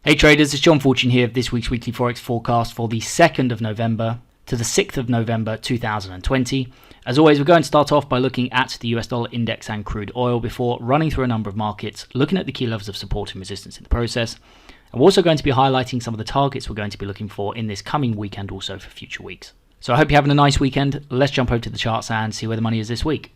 Hey traders, it's John Fortune here of this week's weekly Forex forecast for the 2nd of November to the 6th of November 2020. As always, we're going to start off by looking at the US dollar index and crude oil before running through a number of markets, looking at the key levels of support and resistance in the process. And we're also going to be highlighting some of the targets we're going to be looking for in this coming week and also for future weeks. So I hope you're having a nice weekend. Let's jump over to the charts and see where the money is this week.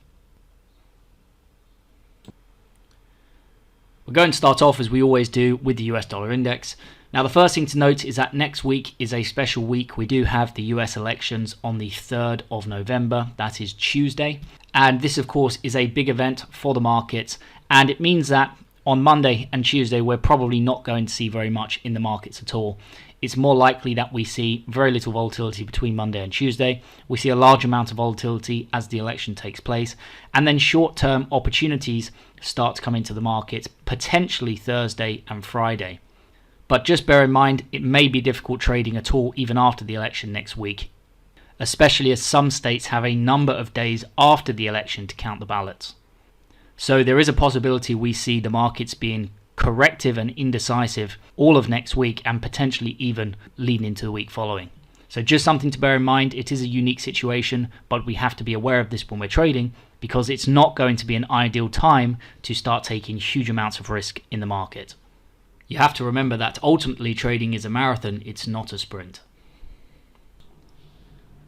We're going to start off, as we always do, with the US dollar index. Now, the first thing to note is that next week is a special week. We do have the US elections on the 3rd of November. That is Tuesday. And this, of course, is a big event for the markets. And it means that on Monday and Tuesday, we're probably not going to see very much in the markets at all. It's more likely that we see very little volatility between Monday and Tuesday. We see a large amount of volatility as the election takes place. And then short-term opportunities start to come into the market, potentially Thursday and Friday. But just bear in mind, it may be difficult trading at all even after the election next week, especially as some states have a number of days after the election to count the ballots. So there is a possibility we see the markets being corrective and indecisive all of next week and potentially even leading into the week following. So just something to bear in mind. It is a unique situation, but we have to be aware of this when we're trading because it's not going to be an ideal time to start taking huge amounts of risk in the market. You have to remember that ultimately trading is a marathon, it's not a sprint.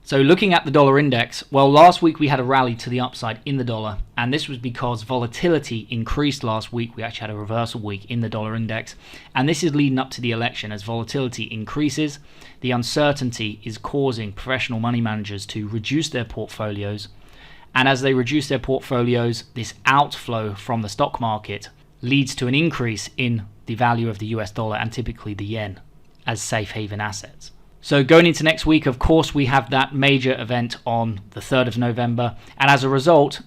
So looking at the dollar index, well, last week we had a rally to the upside in the dollar, and this was because volatility increased last week. We actually had a reversal week in the dollar index, and this is leading up to the election. As volatility increases, the uncertainty is causing professional money managers to reduce their portfolios, and as they reduce their portfolios, this outflow from the stock market leads to an increase in the value of the US dollar and typically the yen as safe haven assets. So going into next week, of course, we have that major event on the 3rd of November. And as a result,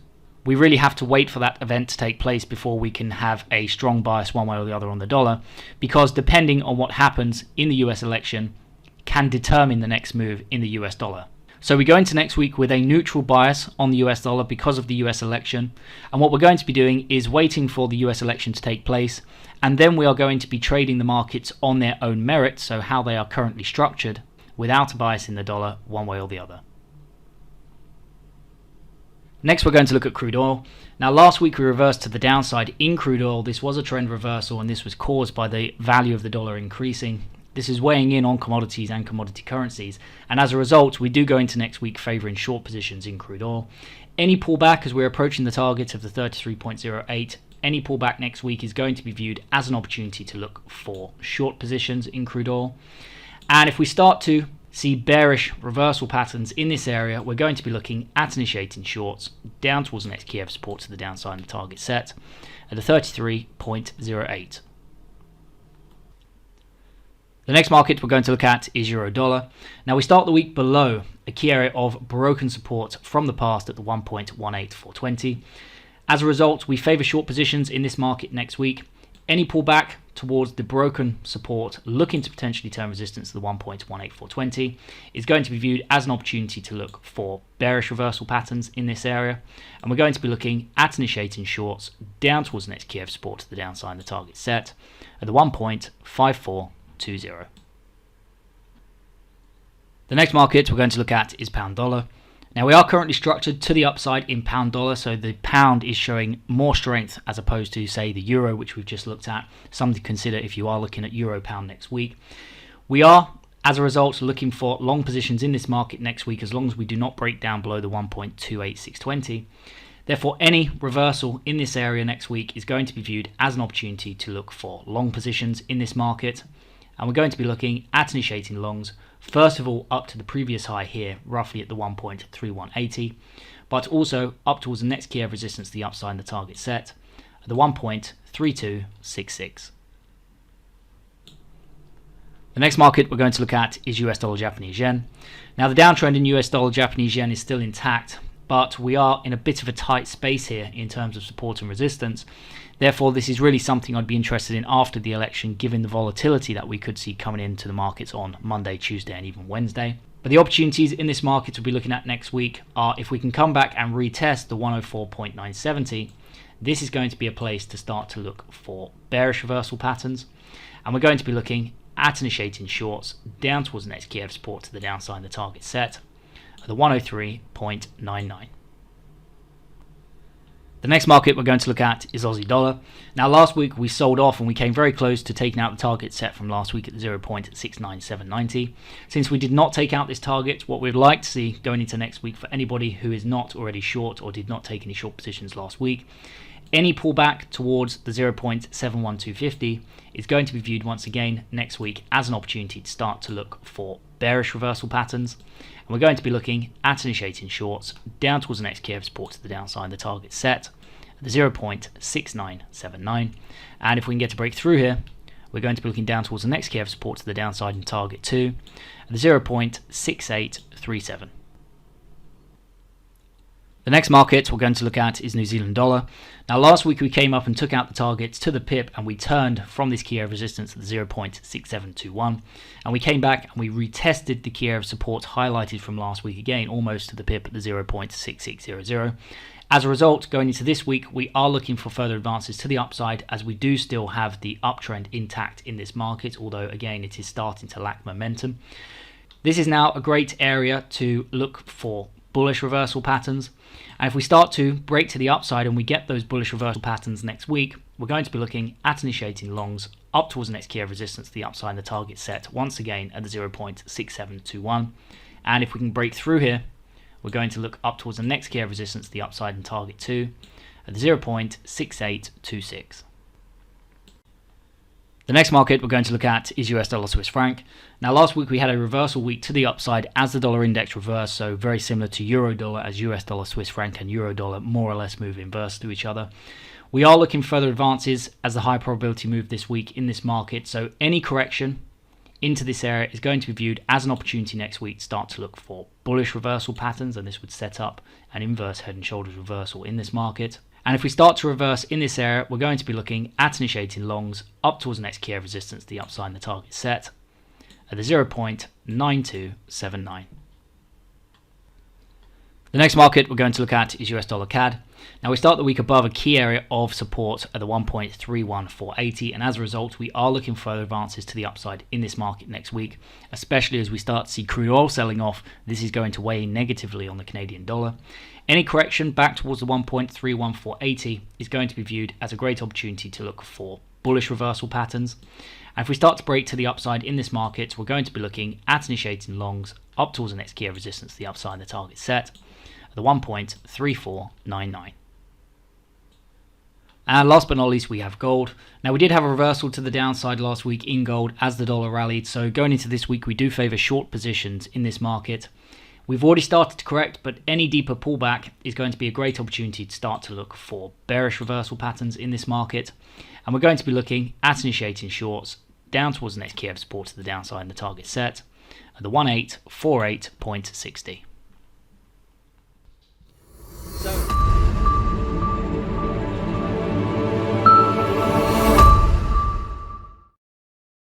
we really have to wait for that event to take place before we can have a strong bias one way or the other on the dollar, because depending on what happens in the US election can determine the next move in the US dollar. So we go into next week with a neutral bias on the US dollar because of the US election. And what we're going to be doing is waiting for the US election to take place. And then we are going to be trading the markets on their own merit, so how they are currently structured, without a bias in the dollar one way or the other. Next, we're going to look at crude oil. Now, last week we reversed to the downside in crude oil. This was a trend reversal, and this was caused by the value of the dollar increasing. This is weighing in on commodities and commodity currencies, and as a result, we do go into next week favouring short positions in crude oil. Any pullback as we're approaching the target of the 33.08, any pullback next week is going to be viewed as an opportunity to look for short positions in crude oil. And if we start to see bearish reversal patterns in this area, we're going to be looking at initiating shorts down towards the next key of support to the downside of the target set at the 33.08. The next market we're going to look at is euro dollar. Now, we start the week below a key area of broken support from the past at the 1.18420. As a result, we favour short positions in this market next week. Any pullback towards the broken support looking to potentially turn resistance to the 1.18420 is going to be viewed as an opportunity to look for bearish reversal patterns in this area, and we're going to be looking at initiating shorts down towards the next key of support to the downside of the target set at the 1.5420. The next market we're going to look at is pound dollar. Now, we are currently structured to the upside in pound dollar, so the pound is showing more strength as opposed to, say, the euro, which we've just looked at. Something to consider if you are looking at euro pound next week. We are, as a result, looking for long positions in this market next week as long as we do not break down below the 1.28620. Therefore, any reversal in this area next week is going to be viewed as an opportunity to look for long positions in this market. And we're going to be looking at initiating longs, first of all up to the previous high here, roughly at the 1.3180, but also up towards the next key of resistance to the upside in the target set at the 1.3266. The next market we're going to look at is US dollar Japanese yen. Now, the downtrend in US dollar Japanese yen is still intact, but we are in a bit of a tight space here in terms of support and resistance. Therefore, this is really something I'd be interested in after the election, given the volatility that we could see coming into the markets on Monday, Tuesday, and even Wednesday. But the opportunities in this market we'll be looking at next week are if we can come back and retest the 104.970, this is going to be a place to start to look for bearish reversal patterns. And we're going to be looking at initiating shorts down towards the next key area of support to the downside and the target set at the 103.99. The next market we're going to look at is Aussie dollar. Now last week we sold off and we came very close to taking out the target set from last week at 0.69790. Since we did not take out this target, what we'd like to see going into next week for anybody who is not already short or did not take any short positions last week, any pullback towards the 0.71250 is going to be viewed once again next week as an opportunity to start to look for bearish reversal patterns. And we're going to be looking at initiating shorts down towards the next key of support to the downside and the target set at the 0.6979. And if we can get a break through here, we're going to be looking down towards the next key of support to the downside and target 2 at the 0.6837. The next market we're going to look at is New Zealand dollar. Now last week we came up and took out the targets to the pip and we turned from this key area of resistance at the 0.6721, and we came back and we retested the key area of support highlighted from last week again almost to the pip at the 0.6600. As a result, going into this week we are looking for further advances to the upside as we do still have the uptrend intact in this market, although again it is starting to lack momentum. This is now a great area to look for bullish reversal patterns, and if we start to break to the upside and we get those bullish reversal patterns next week, we're going to be looking at initiating longs up towards the next key of resistance to the upside and the target set once again at the 0.6721, and if we can break through here, we're going to look up towards the next key of resistance to the upside and target 2 at the 0.6826. The next market we're going to look at is US dollar Swiss franc. Now last week we had a reversal week to the upside as the dollar index reversed, so very similar to euro dollar as US dollar Swiss franc and euro dollar more or less move inverse to each other. We are looking for further advances as the high probability move this week in this market, so any correction into this area is going to be viewed as an opportunity next week to start to look for bullish reversal patterns, and this would set up an inverse head and shoulders reversal in this market. And if we start to reverse in this area, we're going to be looking at initiating longs up towards the next key of resistance, the upside and the target set at the 0.9279. The next market we're going to look at is US dollar CAD. Now we start the week above a key area of support at the 1.31480, and as a result we are looking for further advances to the upside in this market next week, especially as we start to see crude oil selling off. This is going to weigh negatively on the Canadian dollar. Any correction back towards the 1.31480 is going to be viewed as a great opportunity to look for bullish reversal patterns. And if we start to break to the upside in this market, we're going to be looking at initiating longs up towards the next key of resistance, the upside and the target set at the 1.3499. And last but not least, we have gold. Now we did have a reversal to the downside last week in gold as the dollar rallied, so going into this week we do favour short positions in this market. We've already started to correct, but any deeper pullback is going to be a great opportunity to start to look for bearish reversal patterns in this market. And we're going to be looking at initiating shorts down towards the next key of support to the downside and the target set at the 1848.60.